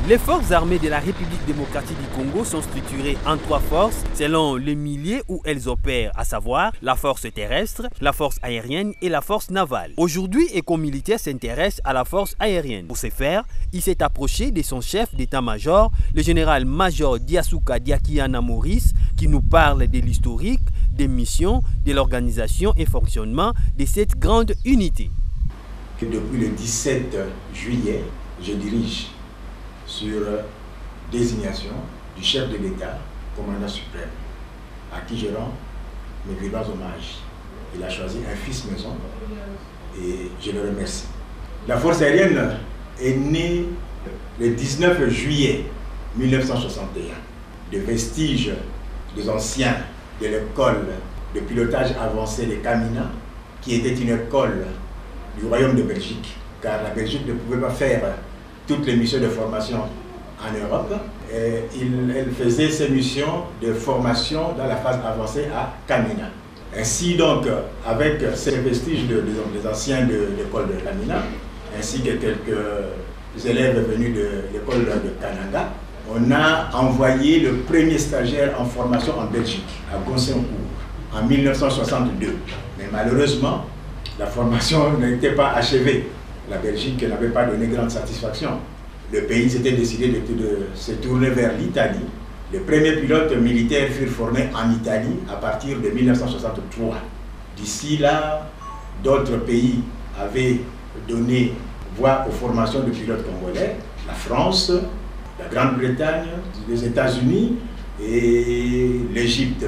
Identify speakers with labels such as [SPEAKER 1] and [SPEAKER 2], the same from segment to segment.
[SPEAKER 1] Les forces armées de la République démocratique du Congo sont structurées en 3 forces selon les milieux où elles opèrent, à savoir la force terrestre, la force aérienne et la force navale. Aujourd'hui, Eco Militaire s'intéresse à la force aérienne. Pour ce faire, il s'est approché de son chef d'état-major, le général-major Diasuka Diakiana Maurice, qui nous parle de l'historique, des missions, de l'organisation et fonctionnement de cette grande unité.
[SPEAKER 2] Depuis le 17 juillet, je dirige sur désignation du chef de l'État, commandant suprême, à qui je rends mes vivants hommages. Il a choisi un fils maison et je le remercie. La force aérienne est née le 19 juillet 1961, de vestiges des anciens de l'école de pilotage avancé de Kamina, qui était une école du Royaume de Belgique, car la Belgique ne pouvait pas faire toutes les missions de formation en Europe. Et elle faisait ses missions de formation dans la phase avancée à Kamina. Ainsi donc, avec ces vestiges des anciens de l'école de Kamina, ainsi que quelques élèves venus de l'école de Kananga, on a envoyé le premier stagiaire en formation en Belgique, à Gonsencourt, en 1962. Mais malheureusement, la formation n'était pas achevée. La Belgique n'avait pas donné grande satisfaction. Le pays s'était décidé de se tourner vers l'Italie. Les premiers pilotes militaires furent formés en Italie à partir de 1963. D'ici là, d'autres pays avaient donné voix aux formations de pilotes congolais. La France, la Grande-Bretagne, les États-Unis et l'Égypte.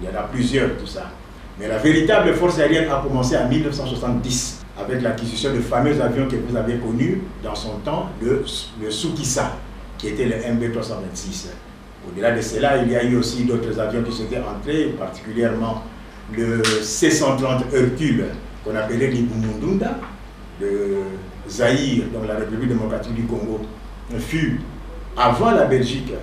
[SPEAKER 2] Il y en a plusieurs, tout ça. Mais la véritable force aérienne a commencé en 1970 avec l'acquisition de fameux avions que vous avez connus dans son temps, le Sukisa, qui était le MB326. Au-delà de cela, il y a eu aussi d'autres avions qui s'étaient entrés, particulièrement le C-130 Hercule, qu'on appelait l'Ibumundunda, de Zaïre, donc la République démocratique du Congo, fut, avant la Belgique,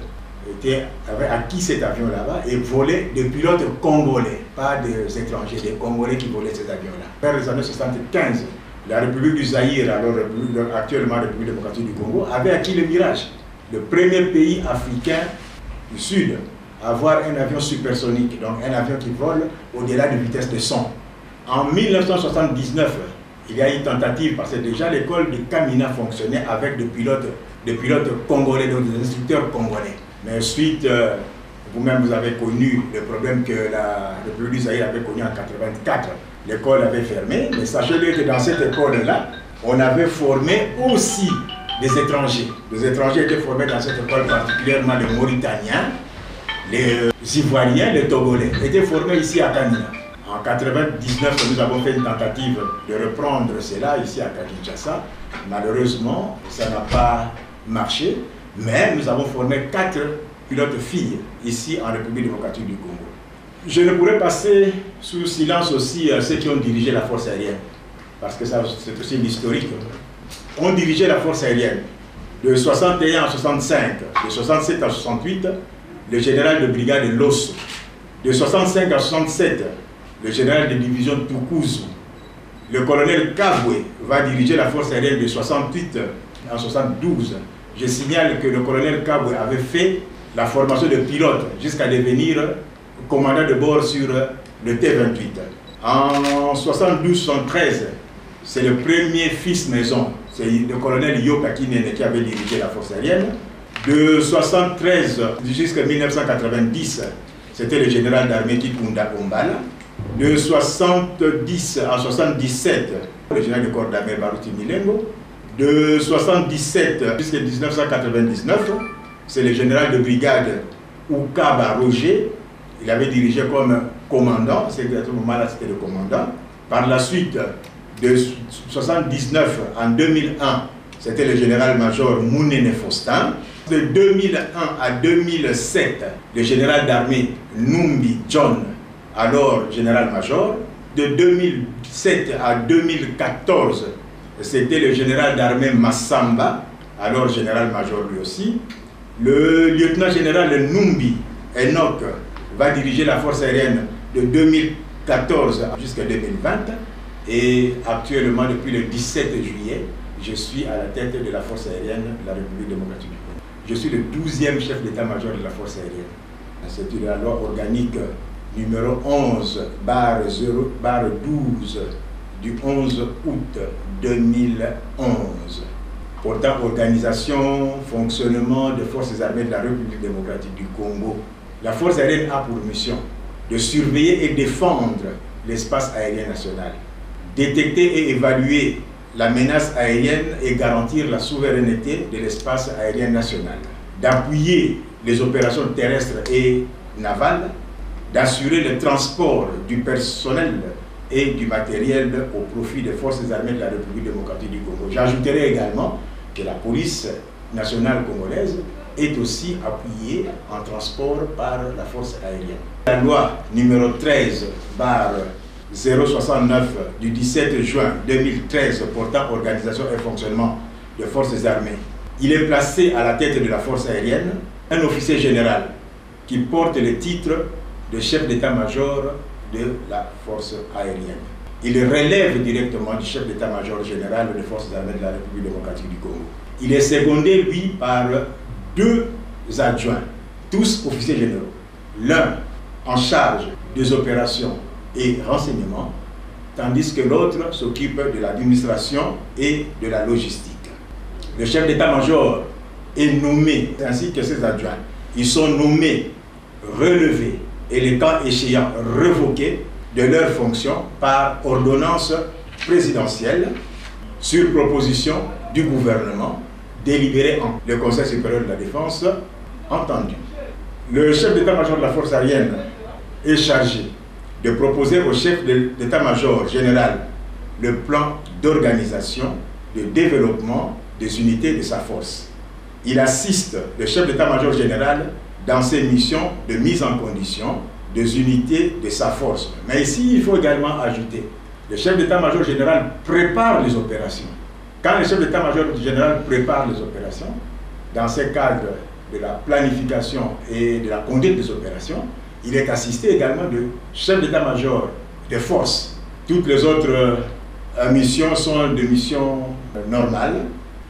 [SPEAKER 2] avait acquis cet avion là-bas et volé des pilotes congolais, pas des étrangers, des Congolais qui volaient ces avions-là. Vers les années 75, la République du Zaïre, alors actuellement République démocratique du Congo, avait acquis le Mirage, le premier pays africain du Sud à avoir un avion supersonique, donc un avion qui vole au-delà de vitesse de son. En 1979, il y a eu une tentative parce que déjà l'école de Kamina fonctionnait avec des pilotes congolais, donc des instructeurs congolais. Mais ensuite, vous-même vous avez connu le problème que la République du Zaïre avait connu en 1984. L'école avait fermé, mais sachez-le que dans cette école-là, on avait formé aussi des étrangers. Les étrangers étaient formés dans cette école, particulièrement les Mauritaniens, les Ivoiriens, les Togolais, étaient formés ici à Kamina. En 1999, nous avons fait une tentative de reprendre cela ici à Kinshasa. Malheureusement, ça n'a pas marché. Mais nous avons formé 4 pilotes filles ici en République démocratique du Congo. Je ne pourrais passer sous silence aussi ceux qui ont dirigé la force aérienne, parce que c'est aussi l'historique. On dirigeait la force aérienne de 61 à 65, de 67 à 68, le général de brigade Losso. De 65 à 67, le général de division Tukuzu. Le colonel Kabwe va diriger la force aérienne de 68 à 72. Je signale que le colonel Kabwe avait fait la formation de pilote jusqu'à devenir commandant de bord sur le T-28. En 72-73, c'est le premier fils maison, c'est le colonel Yoka Kinene qui avait dirigé la force aérienne. De 73 jusqu'à 1990, c'était le général d'armée Kikunda Ombala. De 70 à 77, le général de corps d'armée Baruti Milengo. De 77 jusqu'à 1999, c'est le général de brigade Oukaba Roger. Il avait dirigé comme commandant, c'est à ce moment-là c'était le commandant. Par la suite, de 1979 en 2001, c'était le général-major Mounene Faustin. De 2001 à 2007, le général d'armée Numbi John, alors général-major. De 2007 à 2014, c'était le général d'armée Massamba, alors général-major lui aussi. Le lieutenant-général Numbi Enoch va diriger la force aérienne de 2014 jusqu'à 2020. Et actuellement, depuis le 17 juillet, je suis à la tête de la force aérienne de la République démocratique du Congo. je suis le 12e chef d'état-major de la force aérienne. C'est la loi organique numéro 11/0/12 du 11 août 2011 portant organisation, fonctionnement des forces armées de la République démocratique du Congo. La force aérienne a pour mission de surveiller et défendre l'espace aérien national, détecter et évaluer la menace aérienne et garantir la souveraineté de l'espace aérien national, d'appuyer les opérations terrestres et navales, d'assurer le transport du personnel et du matériel au profit des forces armées de la République démocratique du Congo. J'ajouterai également que la police nationale congolaise est aussi appuyée en transport par la force aérienne. La loi numéro 13/069 du 17 juin 2013 portant organisation et fonctionnement des forces armées, il est placé à la tête de la force aérienne un officier général qui porte le titre de chef d'état-major de la force aérienne. Il relève directement du chef d'état-major général des forces armées de la République démocratique du Congo. Il est secondé, lui, par 2 adjoints, tous officiers généraux. L'un en charge des opérations et renseignements, tandis que l'autre s'occupe de l'administration et de la logistique. Le chef d'état-major est nommé, ainsi que ses adjoints. Ils sont nommés, relevés et les cas échéants révoqués de leurs fonctions par ordonnance présidentielle sur proposition du gouvernement délibérée en le Conseil supérieur de la défense entendu. Le chef d'état-major de la force aérienne est chargé de proposer au chef d'état-major général le plan d'organisation, de développement des unités de sa force. Il assiste le chef d'état-major général dans ses missions de mise en condition des unités de sa force. Mais ici, il faut également ajouter, le chef d'état-major général prépare les opérations. Quand le chef d'état-major général prépare les opérations, dans ce cadre de la planification et de la conduite des opérations, il est assisté également de chef d'état-major des forces. Toutes les autres missions sont des missions normales,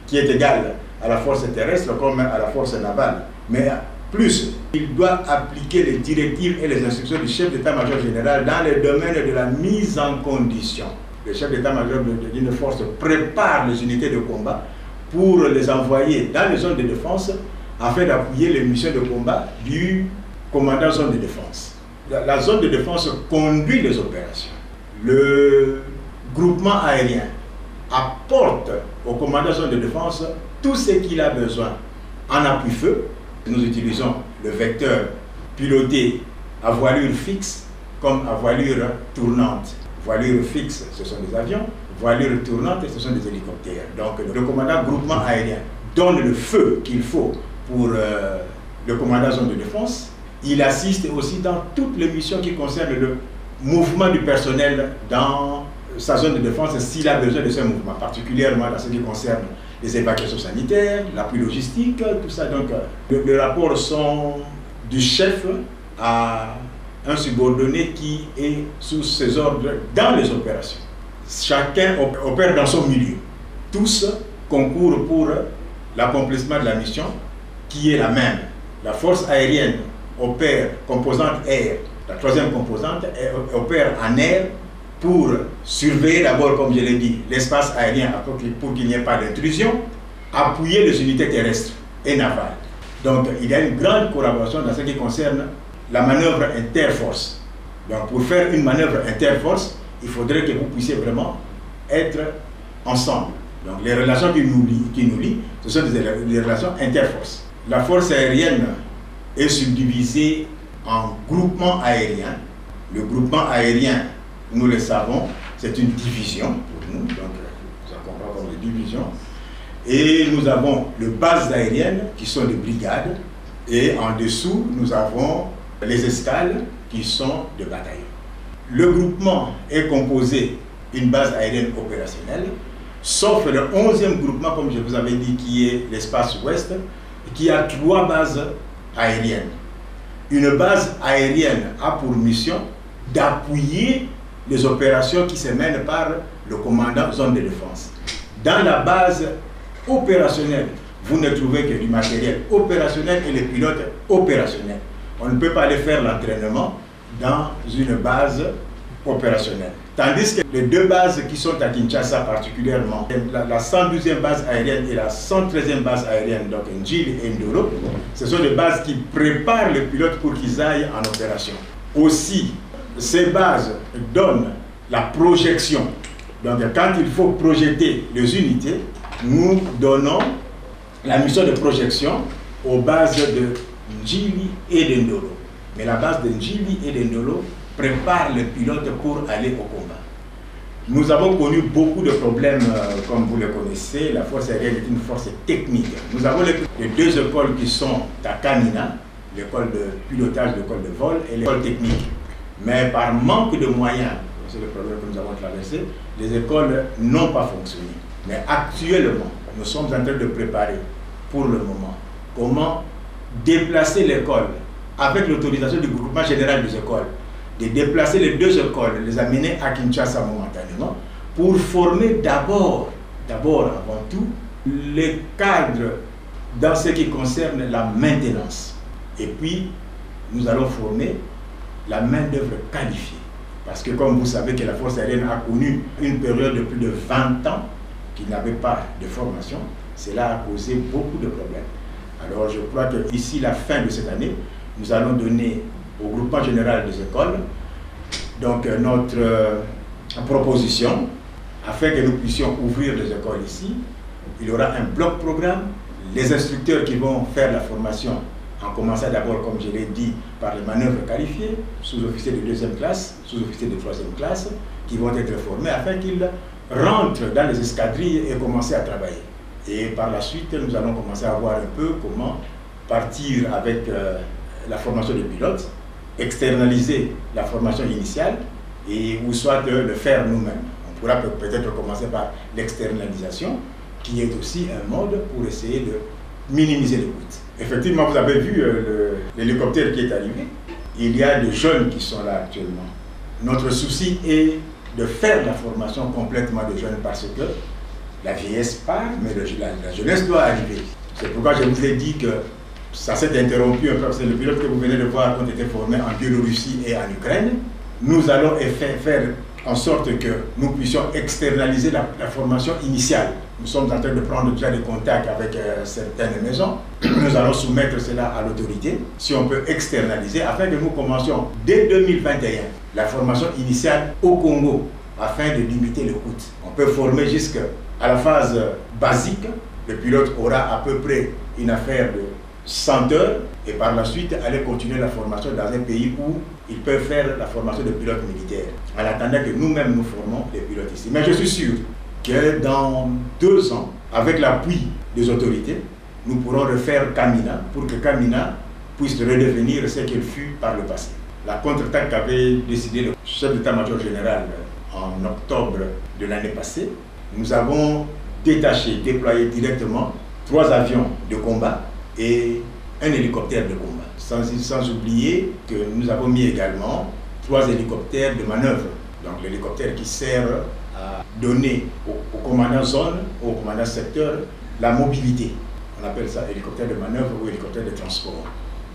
[SPEAKER 2] qui est égale à la force terrestre comme à la force navale. Mais plus, il doit appliquer les directives et les instructions du chef d'état-major général dans le domaine de la mise en condition. Le chef d'état-major d'une force prépare les unités de combat pour les envoyer dans les zones de défense afin d'appuyer les missions de combat du commandant zone de défense. La zone de défense conduit les opérations. Le groupement aérien apporte au commandant zone de défense tout ce qu'il a besoin en appui-feu. Nous utilisons le vecteur piloté à voilure fixe comme à voilure tournante. Voilure fixe, ce sont des avions. Voilure tournante, ce sont des hélicoptères. Donc le commandant groupement aérien donne le feu qu'il faut pour le commandant zone de défense. Il assiste aussi dans toutes les missions qui concernent le mouvement du personnel dans sa zone de défense s'il a besoin de ce mouvement, particulièrement dans ce qui concerne les évacuations sanitaires, l'appui logistique, tout ça. Donc, les rapports sont du chef à un subordonné qui est sous ses ordres dans les opérations. Chacun opère dans son milieu. Tous concourent pour l'accomplissement de la mission qui est la même. La force aérienne opère composante air. La troisième composante opère en air pour surveiller d'abord, comme je l'ai dit, l'espace aérien pour qu'il n'y ait pas d'intrusion, appuyer les unités terrestres et navales. Donc il y a une grande collaboration dans ce qui concerne la manœuvre interforce. Donc pour faire une manœuvre interforce, il faudrait que vous puissiez vraiment être ensemble. Donc les relations qui nous lient, ce sont des relations interforce. La force aérienne est subdivisée en groupements aériens. Le groupement aérien, nous le savons, c'est une division pour nous, donc ça comprend comme des divisions. Et nous avons les bases aériennes qui sont des brigades, et en dessous, nous avons les escales qui sont des bataillons. Le groupement est composé d'une base aérienne opérationnelle, sauf le 11e groupement, comme je vous avais dit, qui est l'espace ouest, qui a 3 bases aériennes. Une base aérienne a pour mission d'appuyer les opérations qui se mènent par le commandant zone de défense. Dans la base opérationnelle vous ne trouvez que du matériel opérationnel et les pilotes opérationnels. On ne peut pas aller faire l'entraînement dans une base opérationnelle. Tandis que les deux bases qui sont à Kinshasa particulièrement, la 112e base aérienne et la 113e base aérienne, donc Njili et Ndolo, ce sont des bases qui préparent les pilotes pour qu'ils aillent en opération. Aussi, ces bases donnent la projection. Donc quand il faut projeter les unités, nous donnons la mission de projection aux bases de Njili et de Ndolo. Mais la base de Njili et de Ndolo prépare les pilotes pour aller au combat. Nous avons connu beaucoup de problèmes, comme vous le connaissez. La force aérienne est une force technique. Nous avons les deux écoles qui sont à Kamina, l'école de pilotage, l'école de vol et l'école technique. Mais par manque de moyens, c'est le problème que nous avons traversé, les écoles n'ont pas fonctionné. Mais actuellement, nous sommes en train de préparer pour le moment comment déplacer l'école avec l'autorisation du groupement général des écoles, de déplacer les deux écoles, les amener à Kinshasa momentanément, pour former d'abord, avant tout, les cadres dans ce qui concerne la maintenance. Et puis, nous allons former la main-d'œuvre qualifiée. Parce que comme vous savez que la force aérienne a connu une période de plus de 20 ans qui n'avait pas de formation, cela a causé beaucoup de problèmes. Alors je crois que d'ici la fin de cette année, nous allons donner au groupement général des écoles donc notre proposition afin que nous puissions ouvrir les écoles ici. Il y aura un bloc programme, les instructeurs qui vont faire la formation en commençant d'abord, comme je l'ai dit, par les manœuvres qualifiées, sous-officiers de 2e classe, sous-officiers de 3e classe, qui vont être formés afin qu'ils rentrent dans les escadrilles et commencer à travailler. Et par la suite, nous allons commencer à voir un peu comment partir avec la formation des pilotes, externaliser la formation initiale et ou soit le faire nous-mêmes. On pourra peut-être commencer par l'externalisation, qui est aussi un mode pour essayer de minimiser les coûts. Effectivement, vous avez vu l'hélicoptère qui est arrivé. Il y a des jeunes qui sont là actuellement. Notre souci est de faire la formation complètement des jeunes parce que la vieillesse part, mais la jeunesse doit arriver. C'est pourquoi je vous ai dit que ça s'est interrompu un peu, parce que les pilotes que vous venez de voir ont été formés en Biélorussie et en Ukraine. Nous allons faire en sorte que nous puissions externaliser la formation initiale. Nous sommes en train de prendre déjà des contacts avec certaines maisons. Nous allons soumettre cela à l'autorité, si on peut externaliser, afin que nous commencions dès 2021 la formation initiale au Congo, afin de limiter le coût. On peut former jusqu'à la phase basique. Le pilote aura à peu près une affaire de 100 heures et par la suite aller continuer la formation dans un pays où ils peuvent faire la formation de pilote militaire, en attendant que nous-mêmes nous formons les pilotes ici. Mais je suis sûr que dans 2 ans, avec l'appui des autorités, nous pourrons refaire Kamina pour que Kamina puisse redevenir ce qu'elle fut par le passé. La contre-attaque qu'avait décidé le chef d'état-major général en octobre de l'année passée, nous avons déployé directement 3 avions de combat et un hélicoptère de combat. Sans oublier que nous avons mis également 3 hélicoptères de manœuvre. Donc l'hélicoptère qui sert à donner au commandant zone, au commandant secteur, la mobilité. On appelle ça hélicoptère de manœuvre ou hélicoptère de transport.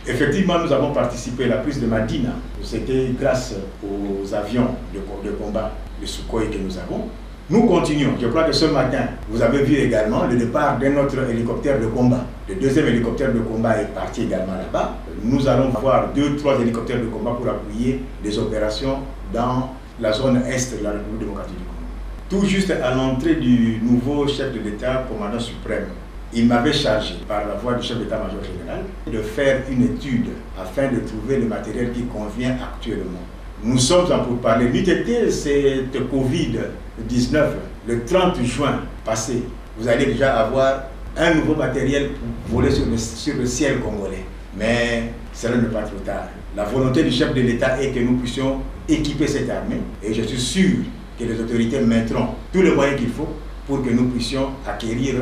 [SPEAKER 2] Effectivement, nous avons participé à la prise de Madina. C'était grâce aux avions de combat, de Sukhoi que nous avons. Nous continuons. Je crois que ce matin, vous avez vu également le départ d'un autre hélicoptère de combat. Le 2e hélicoptère de combat est parti également là-bas. Nous allons avoir 2-3 hélicoptères de combat pour appuyer les opérations dans la zone est de la République démocratique du Congo. Tout juste à l'entrée du nouveau chef de l'État, commandant suprême, il m'avait chargé, par la voix du chef d'état-major général, de faire une étude afin de trouver le matériel qui convient actuellement. Nous sommes en pourparlers. N'eût été cette Covid-19, le 30 juin passé, vous allez déjà avoir un nouveau matériel pour voler sur le ciel congolais. Mais cela n'est pas trop tard. La volonté du chef de l'État est que nous puissions équiper cette armée et je suis sûr que les autorités mettront tous les moyens qu'il faut pour que nous puissions acquérir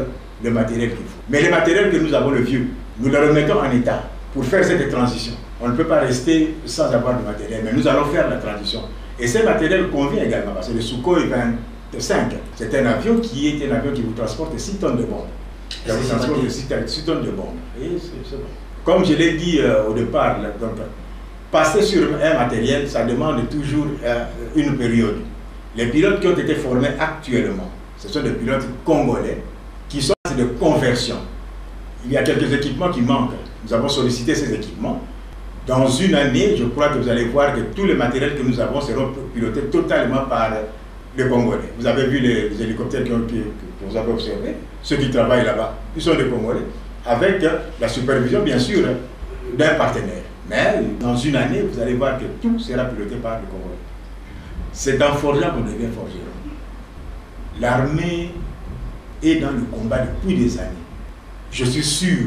[SPEAKER 2] le matériel qu'il faut. Mais le matériel que nous avons, le vieux, nous le remettons en état pour faire cette transition. On ne peut pas rester sans avoir de matériel, mais nous allons faire la transition. Et ce matériel convient également, parce que le Sukhoi 25, c'est un avion qui vous transporte 6 tonnes de bombes, J'avais transport de 6 tonnes de bombes. Et c'est bon. Comme je l'ai dit au départ, donc, passer sur un matériel, ça demande toujours une période. Les pilotes qui ont été formés actuellement, ce sont des pilotes congolais qui sont de conversion. Il y a quelques équipements qui manquent. Nous avons sollicité ces équipements. Dans une année, je crois que vous allez voir que tous les matériels que nous avons seront pilotés totalement par les Congolais. Vous avez vu les hélicoptères que vous avez observés, ceux qui travaillent là-bas, ils sont des Congolais, avec la supervision, bien sûr, d'un partenaire. Mais dans une année, vous allez voir que tout sera piloté par les Congolais. C'est en forgeant qu'on devient forgeron. L'armée est dans le combat depuis des années. Je suis sûr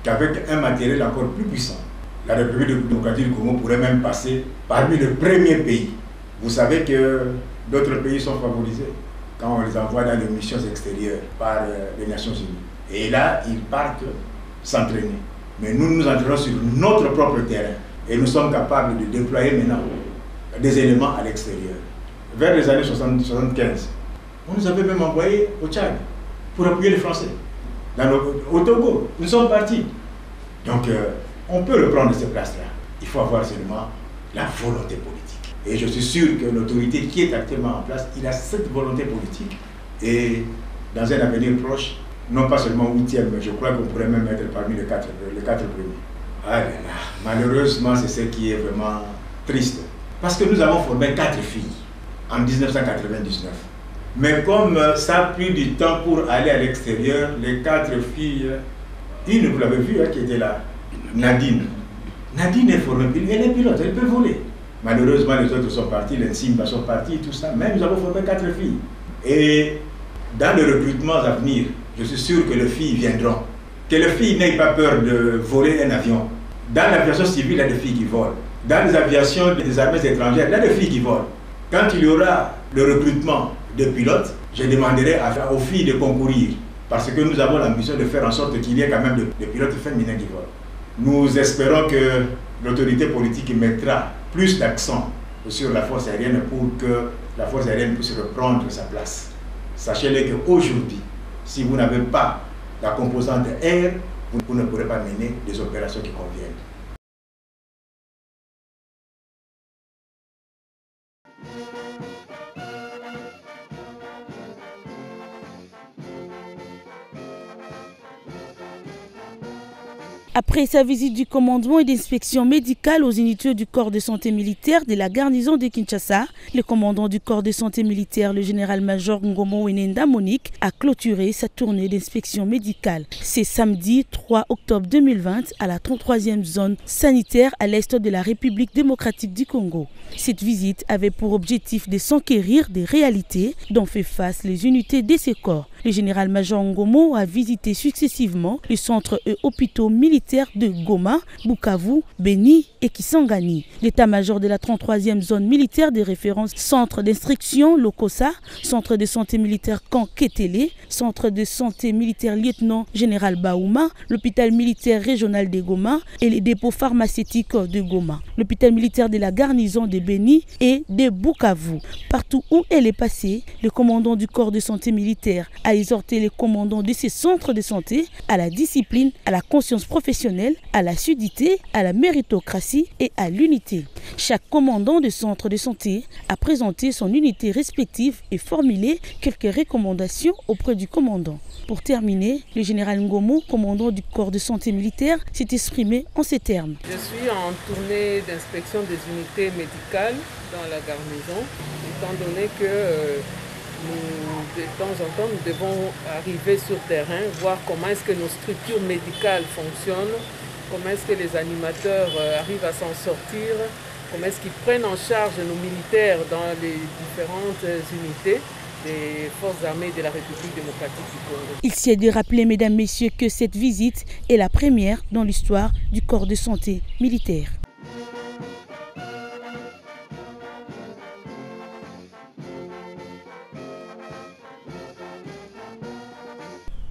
[SPEAKER 2] qu'avec un matériel encore plus puissant, la République démocratique du Congo pourrait même passer parmi les premiers pays. Vous savez que d'autres pays sont favorisés quand on les envoie dans les missions extérieures par les Nations Unies. Et là, ils partent s'entraîner. Mais nous nous entraînons sur notre propre terrain et nous sommes capables de déployer maintenant des éléments à l'extérieur. Vers les années 75, on nous avait même envoyé au Tchad pour appuyer les Français. Au Togo, nous sommes partis. Donc, on peut reprendre ces places-là. Il faut avoir seulement la volonté politique. Et je suis sûr que l'autorité qui est actuellement en place, il a cette volonté politique. Et dans un avenir proche, non pas seulement 8e, mais je crois qu'on pourrait même être parmi les 4 premiers. Ah là là, malheureusement, c'est ce qui est vraiment triste. Parce que nous avons formé 4 filles en 1999. Mais comme ça a pris du temps pour aller à l'extérieur, les 4 filles, une, vous l'avez vu, qui était là, Nadine. Nadine est formée, elle est pilote, elle peut voler. Malheureusement, les autres sont partis, les Simba sont partis, tout ça. Mais nous avons formé 4 filles. Et dans le recrutement à venir, je suis sûr que les filles viendront. Que les filles n'aient pas peur de voler un avion. Dans l'aviation civile, il y a des filles qui volent. Dans les aviations des armées étrangères, il y a des filles qui volent. Quand il y aura le recrutement de pilotes, je demanderai aux filles de concourir. Parce que nous avons l'ambition de faire en sorte qu'il y ait quand même des pilotes féminins qui volent. Nous espérons que l'autorité politique mettra plus d'accent sur la force aérienne pour que la force aérienne puisse reprendre sa place. Sachez-le qu'aujourd'hui, si vous n'avez pas la composante air, vous ne pourrez pas mener des opérations qui conviennent.
[SPEAKER 3] Après sa visite du commandement et d'inspection médicale aux unités du corps de santé militaire de la garnison de Kinshasa, le commandant du corps de santé militaire, le général-major Ngomo Wenenda Monique, a clôturé sa tournée d'inspection médicale. C'est samedi 3 octobre 2020 à la 33e zone sanitaire à l'est de la République démocratique du Congo. Cette visite avait pour objectif de s'enquérir des réalités dont fait face les unités de ces corps. Le général-major Ngomo a visité successivement les centres et hôpitaux militaires de Goma, Bukavu, Beni et Kisangani. L'état-major de la 33e zone militaire de référence, centre d'instruction Lokosa, centre de santé militaire Camp Ketele, centre de santé militaire lieutenant général Baouma, l'hôpital militaire régional de Goma et les dépôts pharmaceutiques de Goma, l'hôpital militaire de la garnison de Beni et de Bukavu. Partout où elle est passée, le commandant du corps de santé militaire a exhorté les commandants de ces centres de santé à la discipline, à la conscience professionnelle, à la sudité, à la méritocratie et à l'unité. Chaque commandant de centre de santé a présenté son unité respective et formulé quelques recommandations auprès du commandant. Pour terminer, le général Ngomo, commandant du corps de santé militaire, s'est exprimé en ces termes.
[SPEAKER 4] Je suis en tournée d'inspection des unités médicales dans la garnison, étant donné que de temps en temps, nous devons arriver sur terrain, voir comment est-ce que nos structures médicales fonctionnent, comment est-ce que les animateurs arrivent à s'en sortir, comment est-ce qu'ils prennent en charge nos militaires dans les différentes unités des forces armées de la République démocratique du Congo.
[SPEAKER 3] Il s'est de rappeler, mesdames, messieurs, que cette visite est la première dans l'histoire du corps de santé militaire.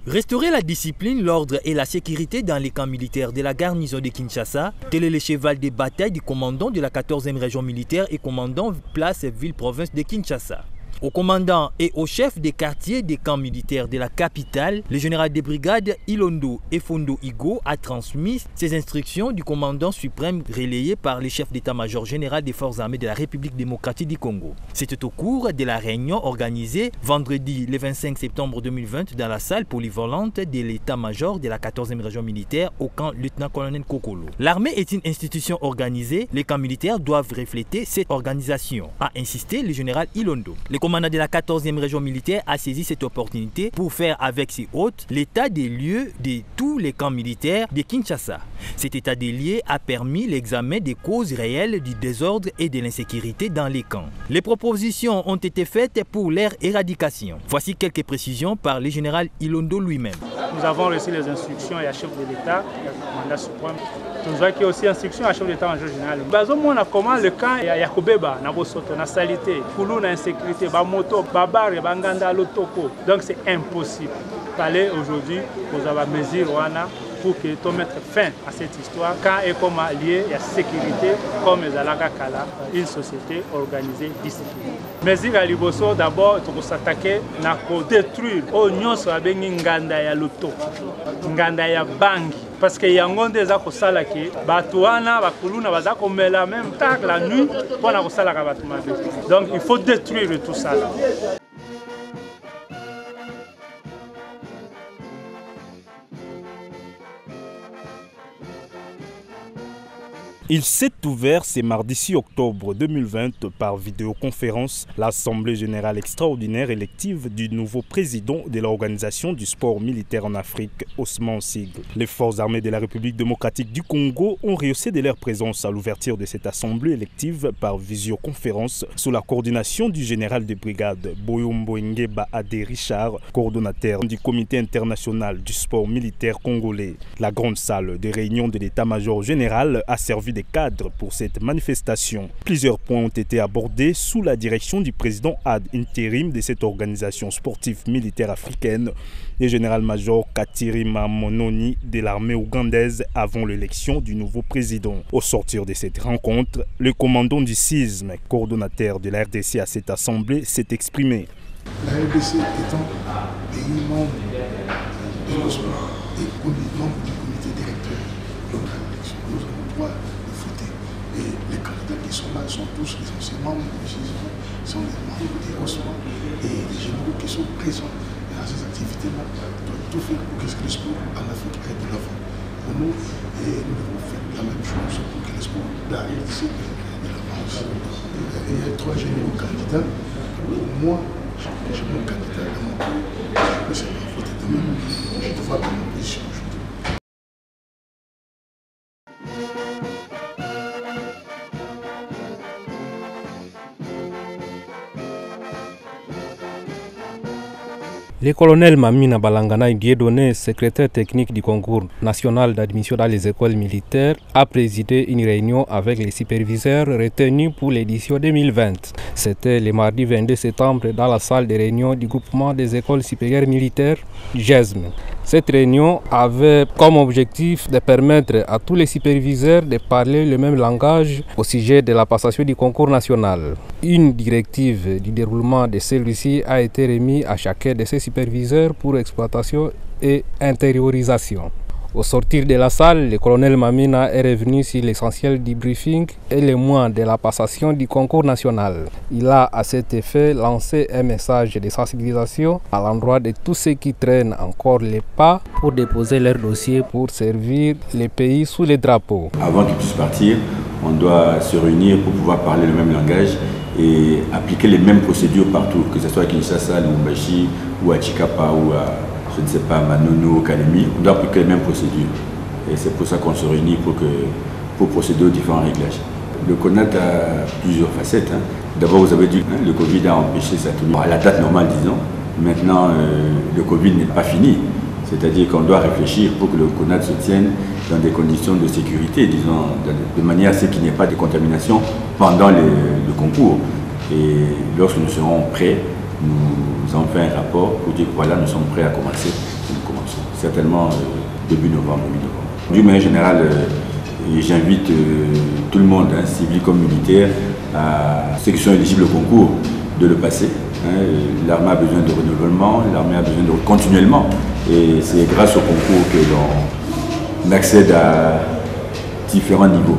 [SPEAKER 1] Restaurer la discipline, l'ordre et la sécurité dans les camps militaires de la garnison de Kinshasa, tel est le cheval de bataille du commandant de la 14e région militaire et commandant place ville-province de Kinshasa. Au commandant et au chef des quartiers des camps militaires de la capitale, le général de brigade Ilondo Efondo Igo a transmis ses instructions du commandant suprême relayées par le chef d'état-major général des forces armées de la République démocratique du Congo. C'était au cours de la réunion organisée vendredi le 25 septembre 2020 dans la salle polyvalente de l'état-major de la 14e région militaire au camp lieutenant-colonel Kokolo. L'armée est une institution organisée, les camps militaires doivent refléter cette organisation, a insisté le général Ilondo. Le commandant de la 14e région militaire a saisi cette opportunité pour faire avec ses hôtes l'état des lieux de tous les camps militaires de Kinshasa. Cet état des lieux a permis l'examen des causes réelles du désordre et de l'insécurité dans les camps. Les propositions ont été faites pour leur éradication. Voici quelques précisions par le général Ilondo lui-même.
[SPEAKER 5] Nous avons reçu les instructions et à chef de l'État, le commandant suprême. Nous avons aussi instructions à chef de l'État-major général. On a comment le camp il y a Kobeba, Nabosoto, na salité, Koulou na insécurité, Bamoto, Babare, Banganda, Lotoko. Donc c'est impossible. Fallait aujourd'hui vous avez mesure pour que tu mettes fin à cette histoire. Quand est comme lié, il y a sécurité comme les Alagakala, une société organisée disciplinée. Mesure à Liboso, d'abord, il faut s'attaquer à détruire. Oh, nous sommes nganda ya loto, nganda ya bangi. Parce qu'il y a un monde qui a qui Batouana, Bakuluna, Bazako, mais la même tard la nuit, pour la donc il faut détruire tout ça.
[SPEAKER 6] Il s'est ouvert ce mardi 6 octobre 2020 par vidéoconférence l'Assemblée générale extraordinaire élective du nouveau président de l'Organisation du sport militaire en Afrique, Ousmane Sigle. Les forces armées de la République démocratique du Congo ont rehaussé de leur présence à l'ouverture de cette assemblée élective par visioconférence sous la coordination du général de brigade Boyombo Ngeba Adé Richard, coordonnateur du comité international du sport militaire congolais. La grande salle de réunion de l'état-major général a servi de cadre pour cette manifestation. Plusieurs points ont été abordés sous la direction du président ad intérim de cette organisation sportive militaire africaine, le général-major Katirima Mononi de l'armée ougandaise avant l'élection du nouveau président. Au sortir de cette rencontre, le commandant du CISM, coordonnateur de la RDC à cette assemblée, s'est exprimé.
[SPEAKER 7] La RDC étant pays membre de l'OSPOR et membre du comité directeur local, nous avons droit de voter. Et les candidats qui sont là sont tous les anciens membres du CISM, sont les membres de l'OSPOR et les généraux qui sont présents dans ces activités-là doivent tout faire pour que le sport en Afrique aille de l'avant. Pour nous, et nous devons faire la même chose pour que le sport d'arrière ici aille de l'avance. Il y a 3 généraux candidats. Pour moi, je suis mon candidat à mon tour. Je ne sais pas voter demain. Je dois prendre ma position aujourd'hui.
[SPEAKER 8] Le colonel Mamina Balangana Dieudonné, secrétaire technique du concours national d'admission dans les écoles militaires, a présidé une réunion avec les superviseurs retenus pour l'édition 2020. C'était le mardi 22 septembre dans la salle de réunion du groupement des écoles supérieures militaires GESM. Cette réunion avait comme objectif de permettre à tous les superviseurs de parler le même langage au sujet de la passation du concours national. Une directive du déroulement de celui-ci a été remise à chacun de ces superviseurs pour exploitation et intériorisation. Au sortir de la salle, le colonel Mamina est revenu sur l'essentiel du briefing et les mois de la passation du concours national. Il a à cet effet lancé un message de sensibilisation à l'endroit de tous ceux qui traînent encore les pas pour déposer leur dossier pour servir les pays sous les drapeaux.
[SPEAKER 9] Avant qu'ils puissent partir, on doit se réunir pour pouvoir parler le même langage et appliquer les mêmes procédures partout, que ce soit à Kinshasa, Lubumbashi ou à Chikapa ou à je ne sais pas, Manono, Kalemi, on doit appliquer les mêmes procédures. Et c'est pour ça qu'on se réunit pour procéder aux différents réglages. Le CONAT a plusieurs facettes. D'abord, vous avez dit que le Covid a empêché sa tenue à la date normale, disons. Maintenant, le Covid n'est pas fini. C'est-à-dire qu'on doit réfléchir pour que le CONAT se tienne dans des conditions de sécurité, disons, de manière à ce qu'il n'y ait pas de contamination pendant le concours. Et lorsque nous serons prêts, nous avons fait un rapport pour dire que voilà, nous sommes prêts à commencer. Nous commençons certainement début novembre, mi-novembre. D'une manière générale, j'invite tout le monde, civil comme militaire, à ceux qui sont éligibles au concours, de le passer. L'armée a besoin de renouvellement, l'armée a besoin de continuellement. Et c'est grâce au concours que l'on accède à différents niveaux.